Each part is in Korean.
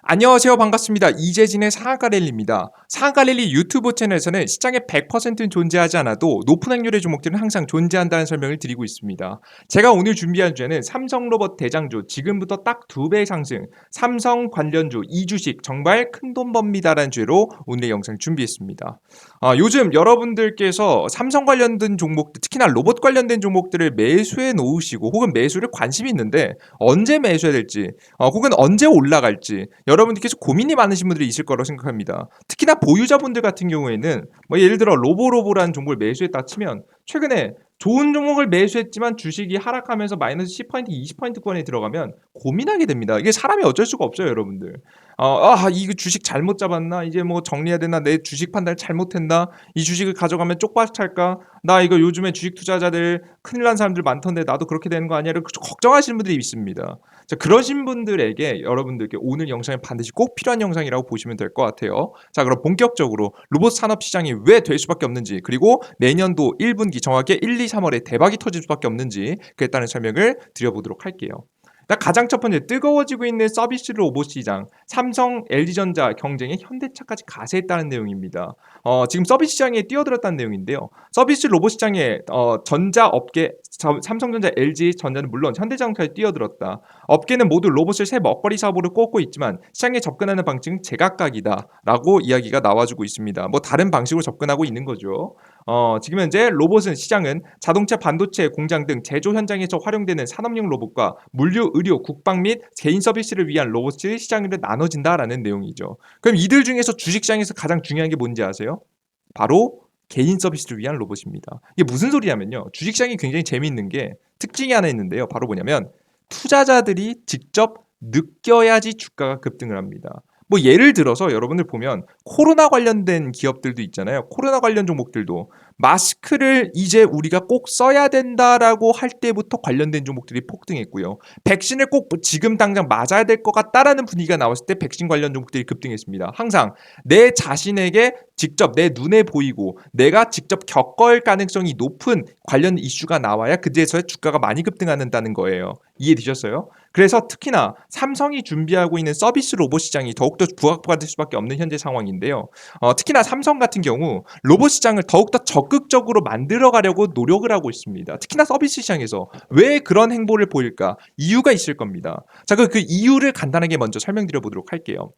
안녕하세요. 반갑습니다. 이재진의 상한가 랠리입니다. 상한가 랠리 유튜브 채널에서는 시장에 100%는 존재하지 않아도 높은 확률의 종목들은 항상 존재한다는 설명을 드리고 있습니다. 제가 오늘 준비한 주제는 삼성로봇 대장주 지금부터 딱 2배 상승 삼성 관련주 2주식 정말 큰돈 법니다라는 주제로 오늘 영상 준비했습니다. 요즘 여러분들께서 삼성 관련된 종목들 특히나 로봇 관련된 종목들을 매수해 놓으시고 혹은 매수를 관심이 있는데 언제 매수해야 될지 혹은 언제 올라갈지 여러분들께서 고민이 많으신 분들이 있을 거라고 생각합니다. 특히나 보유자분들 같은 경우에는 뭐 예를 들어 로보로보라는 종목을 매수했다 치면 최근에 좋은 종목을 매수했지만 주식이 하락하면서 마이너스 10% 20%권에 들어가면 고민하게 됩니다. 이게 사람이 어쩔 수가 없어요, 여러분들. 이거 주식 잘못 잡았나? 이제 뭐 정리해야 되나? 내 주식 판단 잘못했나? 이 주식을 가져가면 쪽박찰까? 나 이거 요즘에 주식 투자자들 큰일 난 사람들 많던데 나도 그렇게 되는 거 아니야? 이렇게 걱정하시는 분들이 있습니다. 자, 그러신 분들에게 여러분들께 오늘 영상이 반드시 꼭 필요한 영상이라고 보시면 될 것 같아요. 자, 그럼 본격적으로 로봇 산업 시장이 왜 될 수밖에 없는지, 그리고 내년도 1분기 정확히 1, 2, 3월에 대박이 터질 수밖에 없는지 그에 따른 설명을 드려보도록 할게요. 가장 첫 번째, 뜨거워지고 있는 서비스 로봇 시장, 삼성, LG전자 경쟁에 현대차까지 가세했다는 내용입니다. 지금 서비스 시장에 뛰어들었다는 내용인데요. 서비스 로봇 시장에 전자업계, 삼성전자, LG전자는 물론 현대자동차에 뛰어들었다. 업계는 모두 로봇을 새 먹거리 사업으로 꼽고 있지만 시장에 접근하는 방식은 제각각이다라고 이야기가 나와주고 있습니다. 뭐 다른 방식으로 접근하고 있는 거죠. 지금 현재 로봇은 시장은 자동차, 반도체, 공장 등 제조 현장에서 활용되는 산업용 로봇과 물류, 의료, 국방 및 개인 서비스를 위한 로봇의 시장으로 나눠진다라는 내용이죠. 그럼 이들 중에서 주식시장에서 가장 중요한 게 뭔지 아세요? 바로 개인 서비스를 위한 로봇입니다. 이게 무슨 소리냐면요. 주식시장이 굉장히 재미있는 게 특징이 하나 있는데요. 바로 뭐냐면 투자자들이 직접 느껴야지 주가가 급등을 합니다. 뭐 예를 들어서 여러분들 보면 코로나 관련된 기업들도 있잖아요. 코로나 관련 종목들도 마스크를 이제 우리가 꼭 써야 된다라고 할 때부터 관련된 종목들이 폭등했고요. 백신을 꼭 지금 당장 맞아야 될 것 같다라는 분위기가 나왔을 때 백신 관련 종목들이 급등했습니다. 항상 내 자신에게 직접 내 눈에 보이고 내가 직접 겪을 가능성이 높은 관련 이슈가 나와야 그제서야 주가가 많이 급등한다는 거예요. 이해되셨어요? 그래서 특히나 삼성이 준비하고 있는 서비스 로봇 시장이 더욱더 부각받을 수밖에 없는 현재 상황인데요. 특히나 삼성 같은 경우 로봇 시장을 더욱더 적극적으로 만들어가려고 노력을 하고 있습니다. 특히나 서비스 시장에서 왜 그런 행보를 보일까? 이유가 있을 겁니다. 자, 그 이유를 간단하게 먼저 설명드려 보도록 할게요.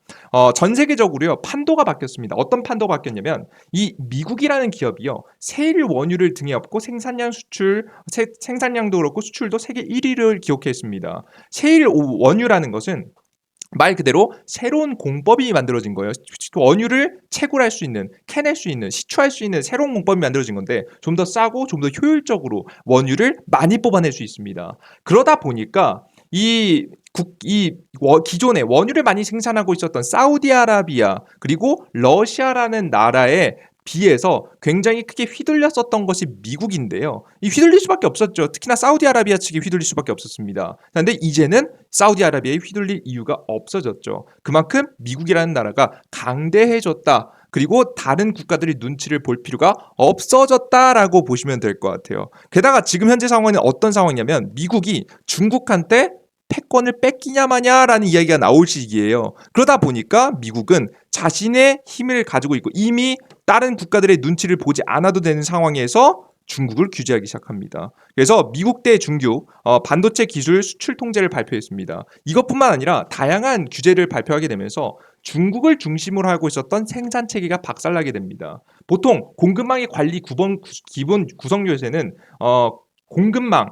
전 세계적으로요, 판도가 바뀌었습니다. 어떤 판도가 바뀌었냐면 이 미국이라는 기업이요, 세일 원유를 등에 업고 생산량도 그렇고 수출도 세계 1위를 기록했습니다. 세일 원유라는 것은 말 그대로 새로운 공법이 만들어진 거예요. 원유를 채굴할 수 있는, 캐낼 수 있는, 시추할 수 있는 새로운 공법이 만들어진 건데 좀 더 싸고 좀 더 효율적으로 원유를 많이 뽑아낼 수 있습니다. 그러다 보니까 기존에 원유를 많이 생산하고 있었던 사우디아라비아 그리고 러시아라는 나라에 비해서 굉장히 크게 휘둘렸었던 것이 미국인데요. 이 휘둘릴 수밖에 없었죠. 특히나 사우디아라비아 측이 휘둘릴 수밖에 없었습니다. 그런데 이제는 사우디아라비아에 휘둘릴 이유가 없어졌죠. 그만큼 미국이라는 나라가 강대해졌다. 그리고 다른 국가들이 눈치를 볼 필요가 없어졌다라고 보시면 될 것 같아요. 게다가 지금 현재 상황은 어떤 상황이냐면 미국이 중국한테 패권을 뺏기냐 마냐라는 이야기가 나올 시기예요. 그러다 보니까 미국은 자신의 힘을 가지고 있고 이미 다른 국가들의 눈치를 보지 않아도 되는 상황에서 중국을 규제하기 시작합니다. 그래서 미국 대 중국 반도체 기술 수출 통제를 발표했습니다. 이것뿐만 아니라 다양한 규제를 발표하게 되면서 중국을 중심으로 하고 있었던 생산 체계가 박살나게 됩니다. 보통 공급망의 관리 기본 구성 요소는 공급망,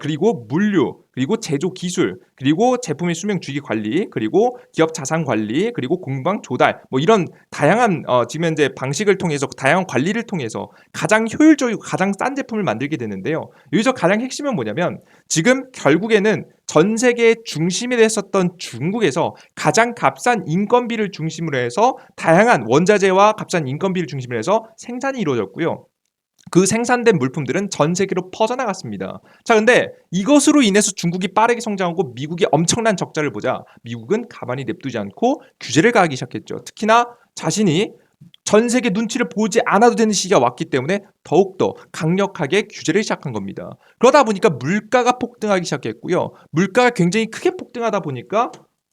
그리고 물류, 그리고 제조 기술, 그리고 제품의 수명 주기 관리, 그리고 기업 자산 관리, 그리고 공방 조달, 뭐 이런 다양한 지금 현재 방식을 통해서 다양한 관리를 통해서 가장 효율적이고 가장 싼 제품을 만들게 되는데요. 여기서 가장 핵심은 뭐냐면 지금 결국에는 전 세계의 중심이 됐었던 중국에서 가장 값싼 인건비를 중심으로 해서 다양한 원자재와 값싼 인건비를 중심으로 해서 생산이 이루어졌고요. 그 생산된 물품들은 전 세계로 퍼져나갔습니다. 자, 근데 이것으로 인해서 중국이 빠르게 성장하고 미국이 엄청난 적자를 보자 미국은 가만히 냅두지 않고 규제를 가하기 시작했죠. 특히나 자신이 전 세계 눈치를 보지 않아도 되는 시기가 왔기 때문에 더욱더 강력하게 규제를 시작한 겁니다. 그러다 보니까 물가가 폭등하기 시작했고요. 물가가 굉장히 크게 폭등하다 보니까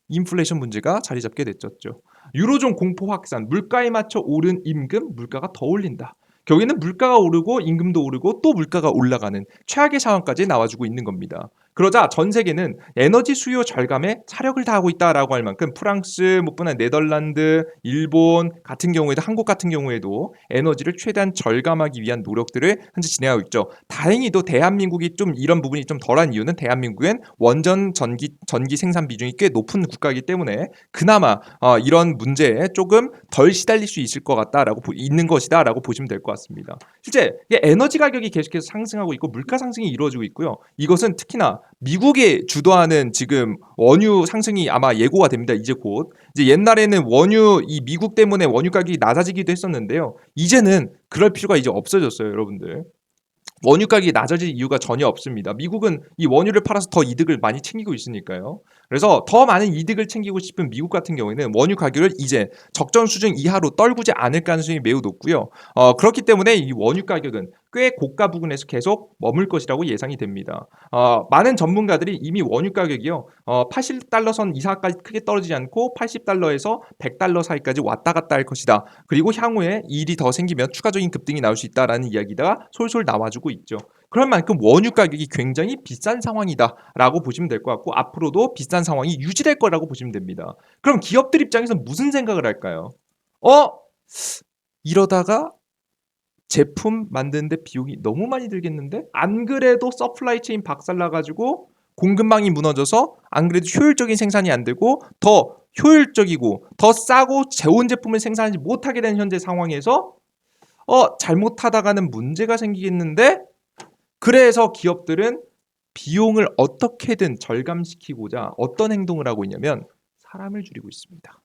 인플레이션 문제가 자리 잡게 됐었죠. 유로존 공포 확산, 물가에 맞춰 오른 임금, 물가가 더 올린다. 결국에는 물가가 오르고 임금도 오르고 또 물가가 올라가는 최악의 상황까지 나와주고 있는 겁니다. 그러자 전 세계는 에너지 수요 절감에 차력을 다하고 있다라고 할 만큼 프랑스, 뿐만 아니라 네덜란드, 일본 같은 경우에도 한국 같은 경우에도 에너지를 최대한 절감하기 위한 노력들을 현재 진행하고 있죠. 다행히도 대한민국이 좀 이런 부분이 좀 덜한 이유는 대한민국은 원전 전기 생산 비중이 꽤 높은 국가이기 때문에 그나마 이런 문제에 조금 덜 시달릴 수 있을 것 같다라고 있는 것이다라고 보시면 될 것 같습니다. 실제 에너지 가격이 계속해서 상승하고 있고 물가 상승이 이루어지고 있고요. 이것은 특히나 미국이 주도하는 지금 원유 상승이 아마 예고가 됩니다. 이제 곧. 이제 옛날에는 이 미국 때문에 원유 가격이 낮아지기도 했었는데요. 이제는 그럴 필요가 이제 없어졌어요, 여러분들. 원유 가격이 낮아질 이유가 전혀 없습니다. 미국은 이 원유를 팔아서 더 이득을 많이 챙기고 있으니까요. 그래서 더 많은 이득을 챙기고 싶은 미국 같은 경우에는 원유 가격을 이제 적정 수준 이하로 떨구지 않을 가능성이 매우 높고요. 그렇기 때문에 이 원유 가격은 꽤 고가 부근에서 계속 머물 것이라고 예상이 됩니다. 많은 전문가들이 이미 원유 가격이요. 80달러 선 이하까지 크게 떨어지지 않고 80달러에서 100달러 사이까지 왔다 갔다 할 것이다. 그리고 향후에 일이 더 생기면 추가적인 급등이 나올 수 있다라는 이야기가 솔솔 나와주고 있죠. 그런 만큼 원유 가격이 굉장히 비싼 상황이다라고 보시면 될 것 같고 앞으로도 비싼 상황이 유지될 거라고 보시면 됩니다. 그럼 기업들 입장에서 무슨 생각을 할까요? 어? 이러다가 제품 만드는데 비용이 너무 많이 들겠는데? 안 그래도 서플라이 체인 박살나가지고 공급망이 무너져서 안 그래도 효율적인 생산이 안 되고 더 효율적이고 더 싸고 좋은 제품을 생산하지 못하게 되는 현재 상황에서 잘못하다가는 문제가 생기겠는데? 그래서 기업들은 비용을 어떻게든 절감시키고자 어떤 행동을 하고 있냐면 사람을 줄이고 있습니다.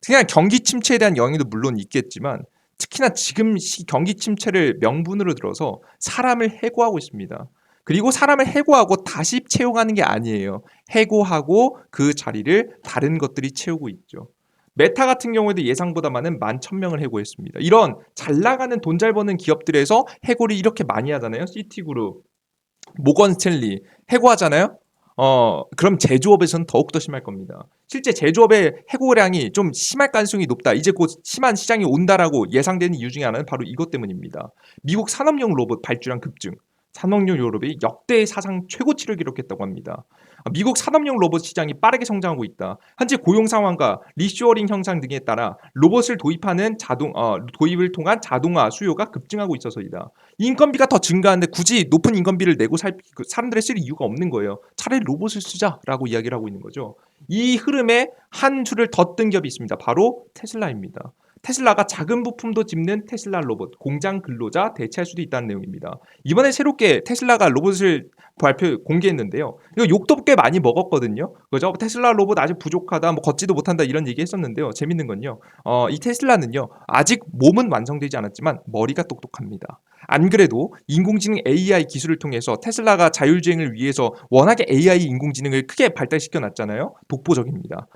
그냥 경기 침체에 대한 영향도 물론 있겠지만 특히나 지금 경기 침체를 명분으로 들어서 사람을 해고하고 있습니다. 그리고 사람을 해고하고 다시 채용하는 게 아니에요. 해고하고 그 자리를 다른 것들이 채우고 있죠. 메타 같은 경우에도 예상보다 많은 11,000명을 해고했습니다. 이런 잘 나가는 돈 잘 버는 기업들에서 해고를 이렇게 많이 하잖아요. 시티그룹, 모건 스탠리 해고하잖아요. 그럼 제조업에서는 더욱더 심할 겁니다. 실제 제조업의 해고량이 좀 심할 가능성이 높다. 이제 곧 심한 시장이 온다라고 예상되는 이유 중에 하나는 바로 이것 때문입니다. 미국 산업용 로봇 발주량 급증. 산업용 로봇이 역대 사상 최고치를 기록했다고 합니다. 미국 산업용 로봇 시장이 빠르게 성장하고 있다. 현재 고용 상황과 리쇼어링 현상 등에 따라 로봇을 도입을 통한 자동화 수요가 급증하고 있어서이다. 인건비가 더 증가하는데 굳이 높은 인건비를 내고 사람들이 쓸 이유가 없는 거예요. 차라리 로봇을 쓰자라고 이야기를 하고 있는 거죠. 이 흐름에 한 줄을 더 뜬 기업이 있습니다. 바로 테슬라입니다. 테슬라가 작은 부품도 집는 테슬라 로봇, 공장 근로자 대체할 수도 있다는 내용입니다. 이번에 새롭게 테슬라가 로봇을 공개했는데요. 이거 욕도 꽤 많이 먹었거든요. 그죠? 테슬라 로봇 아직 부족하다, 걷지도 못한다 이런 얘기 했었는데요. 재밌는 건요. 이 테슬라는요. 아직 몸은 완성되지 않았지만 머리가 똑똑합니다. 안 그래도 인공지능 AI 기술을 통해서 테슬라가 자율주행을 위해서 워낙에 AI 인공지능을 크게 발달시켜 놨잖아요. 독보적입니다.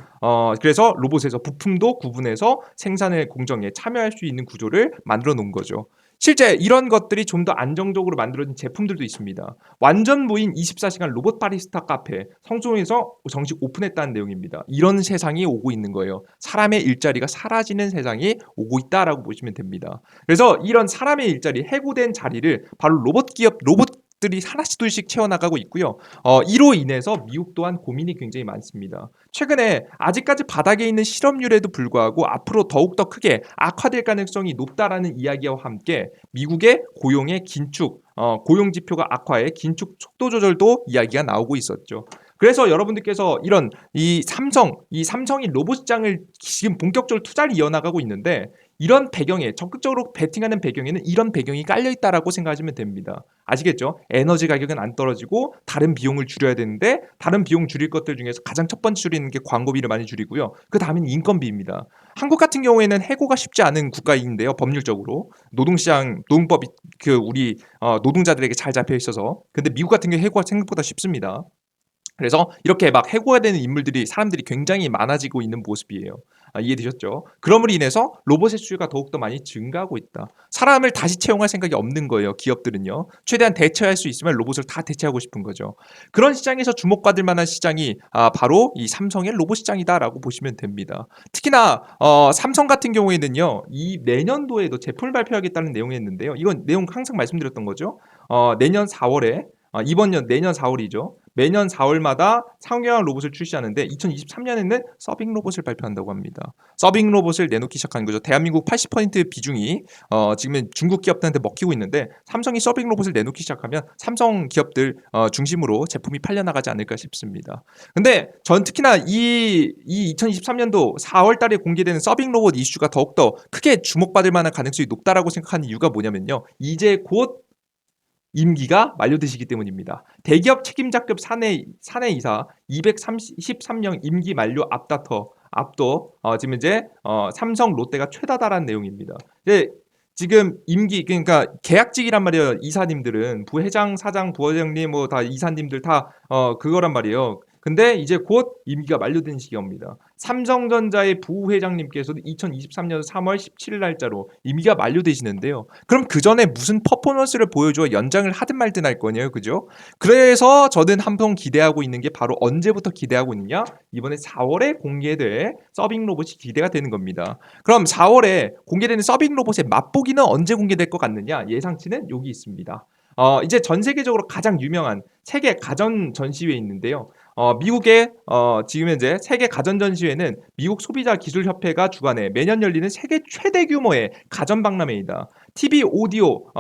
그래서 로봇에서 부품도 구분해서 생산의 공정에 참여할 수 있는 구조를 만들어 놓은 거죠. 실제 이런 것들이 좀 더 안정적으로 만들어진 제품들도 있습니다. 완전 무인 24시간 로봇 바리스타 카페 성수동에서 정식 오픈했다는 내용입니다. 이런 세상이 오고 있는 거예요. 사람의 일자리가 사라지는 세상이 오고 있다라고 보시면 됩니다. 그래서 이런 사람의 일자리, 해고된 자리를 바로 로봇들이 하나씩 둘씩 채워나가고 있고요. 이로 인해서 미국 또한 고민이 굉장히 많습니다. 최근에 아직까지 바닥에 있는 실업률에도 불구하고 앞으로 더욱더 크게 악화될 가능성이 높다라는 이야기와 함께 미국의 고용의 긴축, 고용 지표가 악화해 긴축 속도 조절도 이야기가 나오고 있었죠. 그래서 여러분들께서 이 삼성이 로봇 시장을 지금 본격적으로 투자를 이어나가고 있는데 이런 배경에 적극적으로 베팅하는 배경에는 이런 배경이 깔려 있다라고 생각하시면 됩니다. 아시겠죠? 에너지 가격은 안 떨어지고 다른 비용을 줄여야 되는데 다른 비용 줄일 것들 중에서 가장 첫 번째 줄이는 게 광고비를 많이 줄이고요. 그 다음엔 인건비입니다. 한국 같은 경우에는 해고가 쉽지 않은 국가인데요. 법률적으로 노동법이 우리 노동자들에게 잘 잡혀 있어서 근데 미국 같은 경우 해고가 생각보다 쉽습니다. 그래서 이렇게 막 해고해야 되는 인물들이 사람들이 굉장히 많아지고 있는 모습이에요. 이해되셨죠? 그럼으로 인해서 로봇의 수요가 더욱더 많이 증가하고 있다. 사람을 다시 채용할 생각이 없는 거예요. 기업들은요. 최대한 대체할 수 있으면 로봇을 다 대체하고 싶은 거죠. 그런 시장에서 주목받을 만한 시장이 바로 이 삼성의 로봇 시장이다라고 보시면 됩니다. 특히나 삼성 같은 경우에는요. 이 내년도에도 제품을 발표하겠다는 내용이었는데요. 이건 내용 항상 말씀드렸던 거죠. 내년 4월에 이번 년 내년 4월이죠. 매년 4월마다 상용화 로봇을 출시하는데 2023년에는 서빙 로봇을 발표한다고 합니다. 서빙 로봇을 내놓기 시작한 거죠. 대한민국 80% 비중이 지금은 중국 기업들한테 먹히고 있는데 삼성이 서빙 로봇을 내놓기 시작하면 삼성 기업들 중심으로 제품이 팔려나가지 않을까 싶습니다. 근데 전 특히나 이 2023년도 4월 달에 공개되는 서빙 로봇 이슈가 더욱더 크게 주목받을 만한 가능성이 높다라고 생각하는 이유가 뭐냐면요. 이제 곧 임기가 만료되시기 때문입니다. 대기업 책임자급 사내이사 233명 임기 만료 앞도 지금 이제 삼성 롯데가 최다다라는 내용입니다. 지금 임기 그러니까 계약직이란 말이에요. 이사님들은 부회장, 사장, 부회장님 뭐 다 이사님들 다 그거란 말이에요. 근데 이제 곧 임기가 만료되는 시기입니다. 삼성전자의 부회장님께서도 2023년 3월 17일 날짜로 임기가 만료되시는데요. 그럼 그 전에 무슨 퍼포먼스를 보여줘 연장을 하든 말든 할 거냐요, 그죠? 그래서 저는 한번 기대하고 있는 게 바로 언제부터 기대하고 있느냐? 이번에 4월에 공개될 서빙 로봇이 기대가 되는 겁니다. 그럼 4월에 공개되는 서빙 로봇의 맛보기는 언제 공개될 것 같느냐? 예상치는 여기 있습니다. 이제 전 세계적으로 가장 유명한 세계 가전 전시회 있는데요. 미국의 지금 현재 세계 가전 전시회는 미국 소비자 기술 협회가 주관해 매년 열리는 세계 최대 규모의 가전 박람회이다. TV 오디오,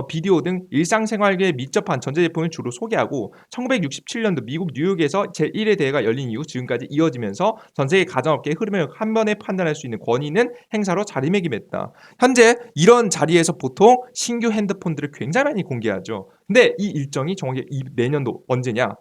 비디오 등 일상생활에 밀접한 전자제품을 주로 소개하고 1967년도 미국 뉴욕에서 제1회 대회가 열린 이후 지금까지 이어지면서 전 세계 가전업계의 흐름을 한 번에 판단할 수 있는 권위 있는 행사로 자리매김했다. 현재 이런 자리에서 보통 신규 핸드폰들을 굉장히 많이 공개하죠. 근데 이 일정이 정확히 내년도 언제냐?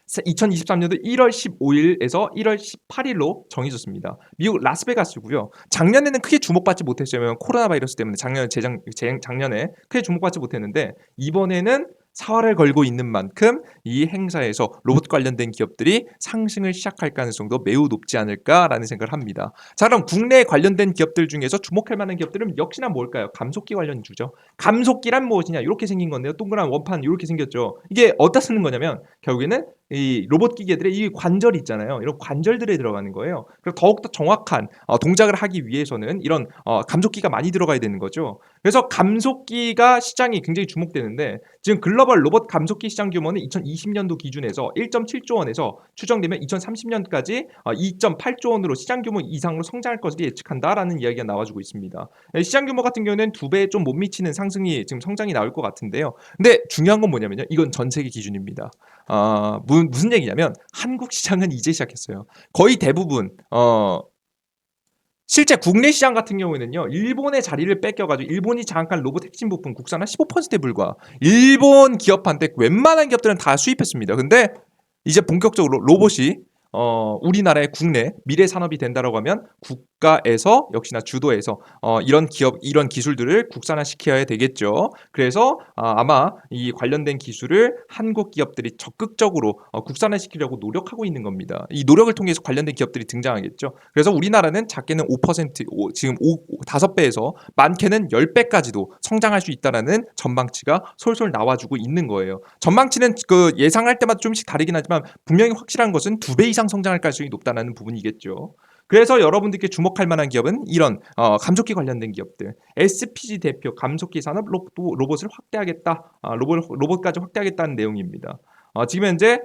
2023년도 1월 15일에서 1월 18일로 정해졌습니다. 미국 라스베가스고요. 작년에는 크게 주목받지 못했어요. 코로나 바이러스 때문에 작년에 크게 주목받지 못했는데 이번에는 사활을 걸고 있는 만큼 이 행사에서 로봇 관련된 기업들이 상승을 시작할 가능성도 매우 높지 않을까라는 생각을 합니다. 자, 그럼 국내 관련된 기업들 중에서 주목할 만한 기업들은 역시나 뭘까요? 감속기 관련주죠. 감속기란 무엇이냐? 이렇게 생긴 건데요. 동그란 원판 이렇게 생겼죠. 이게 어디다 쓰는 거냐면 결국에는 이 로봇 기계들의 이 관절이 있잖아요. 이런 관절들에 들어가는 거예요. 그래서 더욱더 정확한 동작을 하기 위해서는 이런 감속기가 많이 들어가야 되는 거죠. 그래서 감속기가 시장이 굉장히 주목되는데 지금 글로벌 로봇 감속기 시장 규모는 2020년도 기준에서 1.7조 원에서 추정되면 2030년까지 2.8조 원으로 시장 규모 이상으로 성장할 것을 예측한다라는 이야기가 나와주고 있습니다. 시장 규모 같은 경우는 2배에 좀 못 미치는 상승이 지금 성장이 나올 것 같은데요. 근데 중요한 건 뭐냐면요. 이건 전 세계 기준입니다. 무슨 얘기냐면 한국 시장은 이제 시작했어요. 거의 대부분 실제 국내 시장 같은 경우에는요. 일본의 자리를 뺏겨가지고 일본이 장악한 로봇 핵심 부품 국산 한 15%에 불과. 일본 기업한테 웬만한 기업들은 다 수입했습니다. 근데 이제 본격적으로 로봇이 우리나라의 국내 미래 산업이 된다라고 하면 국가에서 역시나 주도해서 이런 기업 이런 기술들을 국산화시켜야 되겠죠. 그래서 아마 이 관련된 기술을 한국 기업들이 적극적으로 국산화시키려고 노력하고 있는 겁니다. 이 노력을 통해서 관련된 기업들이 등장하겠죠. 그래서 우리나라는 작게는 5% 지금 5배에서 많게는 10배까지도 성장할 수 있다라는 전망치가 솔솔 나와주고 있는 거예요. 전망치는 그 예상할 때마다 좀씩 다르긴 하지만 분명히 확실한 것은 2배 이상 성장할 가능성이 높다는 부분이겠죠. 그래서 여러분들께 주목할 만한 기업은 이런 감속기 관련된 기업들. SPG 대표 감속기 산업 로봇을 확대하겠다. 로봇까지 확대하겠다는 내용입니다. 지금 현재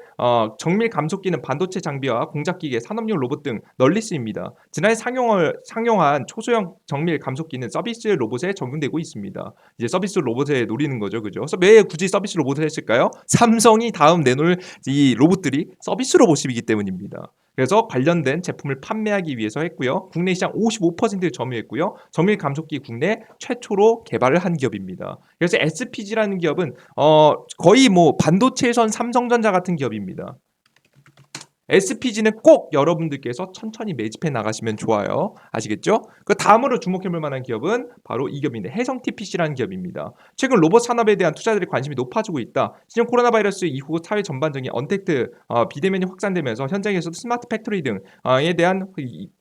정밀 감속기는 반도체 장비와 공작기계, 산업용 로봇 등 널리 쓰입니다. 지난해 상용한 초소형 정밀 감속기는 서비스 로봇에 적용되고 있습니다. 이제 서비스 로봇에 노리는 거죠, 그죠? 그래서 왜 굳이 서비스 로봇을 했을까요? 삼성이 다음 내놓을 이 로봇들이 서비스 로봇이기 때문입니다. 그래서 관련된 제품을 판매하기 위해서 했고요. 국내 시장 55%를 점유했고요. 정밀 감속기 국내 최초로 개발을 한 기업입니다. 그래서 SPG라는 기업은 거의 뭐 반도체에선 삼성전자 같은 기업입니다. SPG는 꼭 여러분들께서 천천히 매집해 나가시면 좋아요. 아시겠죠? 그 다음으로 주목해볼 만한 기업은 바로 이 기업인데 해성 TPC라는 기업입니다. 최근 로봇 산업에 대한 투자들의 관심이 높아지고 있다. 신형 코로나 바이러스 이후 사회 전반적인 언택트 비대면이 확산되면서 현장에서도 스마트 팩토리 등에 대한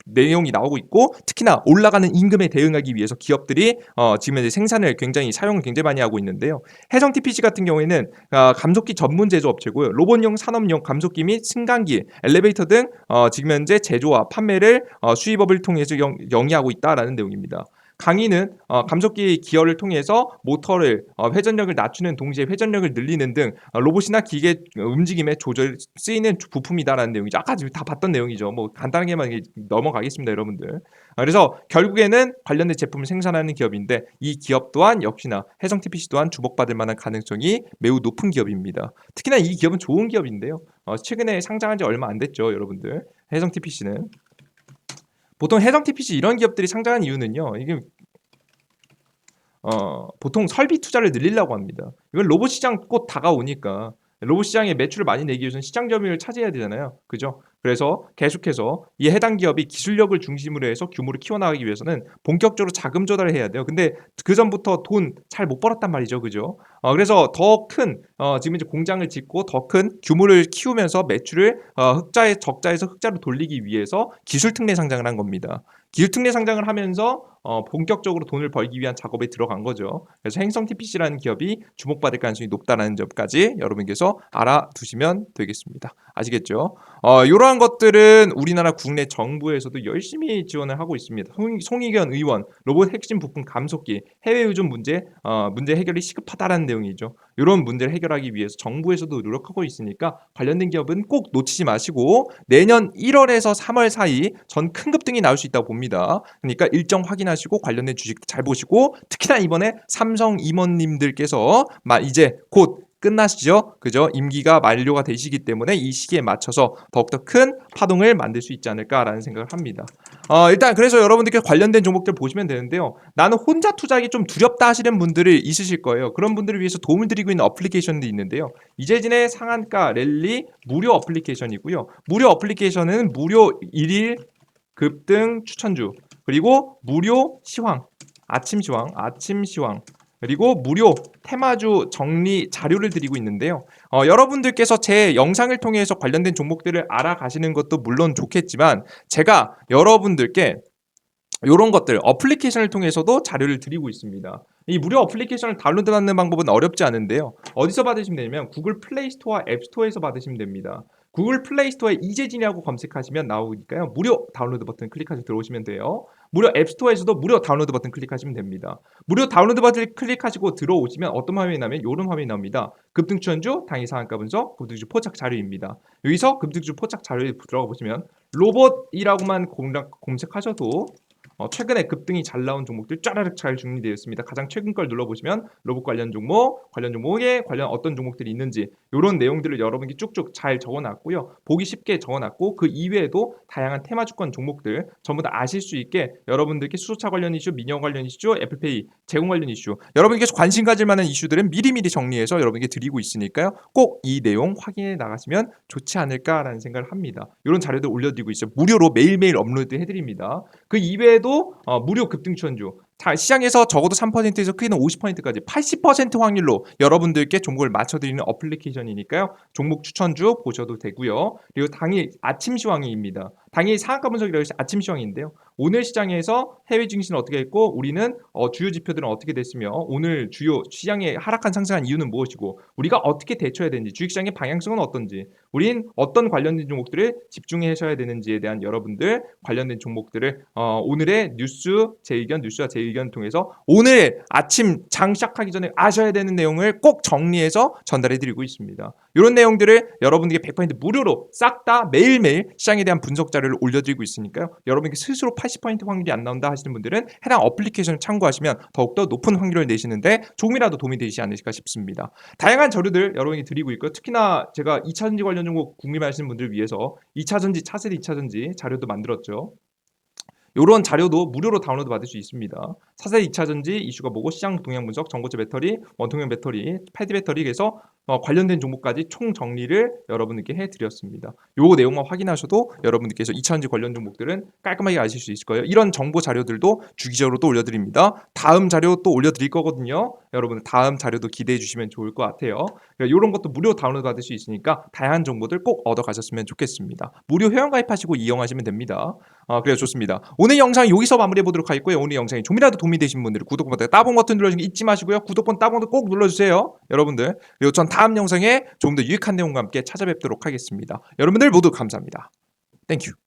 내용이 나오고 있고 특히나 올라가는 임금에 대응하기 위해서 기업들이 지금 이제 생산을 굉장히 사용을 굉장히 많이 하고 있는데요. 해성 TPC 같은 경우에는 감속기 전문 제조업체고요. 로봇용 산업용 감속기 및 승강기 엘리베이터 등 지금 현재 제조와 판매를 수입업을 통해서 영위하고 있다라는 내용입니다. 강의는 감속기 기어를 통해서 모터를 회전력을 낮추는 동시에 회전력을 늘리는 등 로봇이나 기계 움직임에 조절 쓰이는 부품이다라는 내용이죠. 아까 다 봤던 내용이죠. 뭐 간단하게만 넘어가겠습니다, 여러분들. 그래서 결국에는 관련된 제품을 생산하는 기업인데 이 기업 또한 역시나 해성 TPC 또한 주목받을 만한 가능성이 매우 높은 기업입니다. 특히나 이 기업은 좋은 기업인데요. 최근에 상장한 지 얼마 안 됐죠, 여러분들. 해성 TPC는 보통 해성 TPC 이런 기업들이 상장한 이유는요. 이게 보통 설비 투자를 늘리려고 합니다. 이건 로봇 시장 곧 다가오니까 로봇 시장에 매출을 많이 내기 위해서는 시장 점유율을 차지해야 되잖아요. 그죠? 그래서 계속해서 이 해당 기업이 기술력을 중심으로 해서 규모를 키워나가기 위해서는 본격적으로 자금 조달을 해야 돼요. 근데 그 전부터 돈 잘 못 벌었단 말이죠. 그죠? 그래서 더 큰 지금 이제 공장을 짓고 더 큰 규모를 키우면서 매출을 흑자에 적자에서 흑자로 돌리기 위해서 기술 특례 상장을 한 겁니다. 기술 특례 상장을 하면서 본격적으로 돈을 벌기 위한 작업에 들어간 거죠. 그래서 행성 TPC라는 기업이 주목받을 가능성이 높다는 점까지 여러분께서 알아두시면 되겠습니다. 아시겠죠? 이러한 것들은 우리나라 국내 정부에서도 열심히 지원을 하고 있습니다. 송익연 의원 로봇 핵심 부품 감속기 해외 의존 문제 해결이 시급하다라는 내용이죠. 이런 문제를 해결하기 위해서 정부에서도 노력하고 있으니까 관련된 기업은 꼭 놓치지 마시고 내년 1월에서 3월 사이 전 큰 급등이 나올 수 있다고 봅니다. 그러니까 일정 확인하시고 관련된 주식 잘 보시고 특히나 이번에 삼성 임원님들께서 이제 곧 끝나시죠? 그죠? 임기가 만료가 되시기 때문에 이 시기에 맞춰서 더욱더 큰 파동을 만들 수 있지 않을까라는 생각을 합니다. 일단 그래서 여러분들께 관련된 종목들 보시면 되는데요. 나는 혼자 투자하기 좀 두렵다 하시는 분들이 있으실 거예요. 그런 분들을 위해서 도움을 드리고 있는 어플리케이션도 있는데요. 이재진의 상한가 랠리 무료 어플리케이션이고요. 무료 어플리케이션은 무료 1일 급등 추천주 그리고 무료 시황 아침 시황 그리고 무료 테마주 정리 자료를 드리고 있는데요. 여러분들께서 제 영상을 통해서 관련된 종목들을 알아가시는 것도 물론 좋겠지만 제가 여러분들께 이런 것들 어플리케이션을 통해서도 자료를 드리고 있습니다. 이 무료 어플리케이션을 다운로드하는 방법은 어렵지 않은데요. 어디서 받으시면 되냐면 구글 플레이 스토어와 앱 스토어에서 받으시면 됩니다. 구글 플레이 스토어에 이재진이라고 검색하시면 나오니까요. 무료 다운로드 버튼 클릭하셔서 들어오시면 돼요. 무료 앱 스토어에서도 무료 다운로드 버튼 클릭하시면 됩니다. 무료 다운로드 버튼 클릭하시고 들어오시면 어떤 화면이 나면 이런 화면이 나옵니다. 급등 추천주, 당일 상한가 분석, 급등주 포착 자료입니다. 여기서 급등주 포착 자료에 들어가 보시면 로봇이라고만 검색하셔도 최근에 급등이 잘 나온 종목들 쫘라락 잘 정리되어 있습니다. 가장 최근 걸 눌러보시면 로봇 관련 종목에 관련 어떤 종목들이 있는지 이런 내용들을 여러분께 쭉쭉 잘 적어놨고요. 보기 쉽게 적어놨고 그 이외에도 다양한 테마주권 종목들 전부 다 아실 수 있게 여러분들께 수소차 관련 이슈, 민영 관련 이슈, 애플페이 제공 관련 이슈 여러분께 관심 가질 만한 이슈들은 미리미리 정리해서 여러분께 드리고 있으니까요. 꼭 이 내용 확인해 나가시면 좋지 않을까라는 생각을 합니다. 이런 자료들 올려드리고 있어요. 무료로 매일매일 업로드 해드립니다. 그 이외에도 무료 급등 추천주 시장에서 적어도 3%에서 크게는 50%까지 80% 확률로 여러분들께 종목을 맞춰드리는 어플리케이션이니까요. 종목 추천주 보셔도 되고요. 그리고 당일 아침 시황입니다. 당일 상한가 분석이라고 해서 아침 시황인데요. 오늘 시장에서 해외 증시는 어떻게 했고 우리는 주요 지표들은 어떻게 됐으며 오늘 주요 시장에 하락한 상승한 이유는 무엇이고 우리가 어떻게 대처해야 되는지 주식시장의 방향성은 어떤지 우린 어떤 관련된 종목들을 집중하셔야 되는지에 대한 여러분들 관련된 종목들을 오늘의 뉴스와 제 의견 통해서 오늘 아침 장 시작하기 전에 아셔야 되는 내용을 꼭 정리해서 전달해드리고 있습니다. 이런 내용들을 여러분들께 100% 무료로 싹 다 매일매일 시장에 대한 분석 자료를 올려드리고 있으니까요. 여러분께 스스로 80% 확률이 안 나온다 하시는 분들은 해당 어플리케이션을 참고하시면 더욱더 높은 확률을 내시는데 조금이라도 도움이 되지 않으실까 싶습니다. 다양한 자료들 여러분에게 드리고 있고요. 특히나 제가 2차전지 관련 종목 궁금해하시는 분들을 위해서 2차전지, 차세대 2차전지 자료도 만들었죠. 이런 자료도 무료로 다운로드 받을 수 있습니다. 4세 2차전지 이슈가 뭐고 시장 동향 분석, 전고체 배터리, 원통형 배터리, 패드 배터리에서 관련된 정보까지 총 정리를 여러분들께 해드렸습니다. 요 내용만 확인하셔도 여러분들께서 2차전지 관련 종목들은 깔끔하게 아실 수 있을 거예요. 이런 정보 자료들도 주기적으로 또 올려드립니다. 다음 자료 또 올려드릴 거거든요. 여러분들 다음 자료도 기대해 주시면 좋을 것 같아요. 이런 것도 무료 다운로드 받을 수 있으니까 다양한 정보들 꼭 얻어가셨으면 좋겠습니다. 무료 회원 가입하시고 이용하시면 됩니다. 그래요, 좋습니다. 오늘 영상 여기서 마무리해 보도록 하겠고요. 오늘 영상이 좀이라도 도움이 되신 분들은 구독 버튼 따봉 버튼 눌러주는 거 잊지 마시고요. 구독 버튼 따봉도 꼭 눌러주세요, 여러분들. 그리고 전 다음 영상에 조금 더 유익한 내용과 함께 찾아뵙도록 하겠습니다. 여러분들 모두 감사합니다. 땡큐.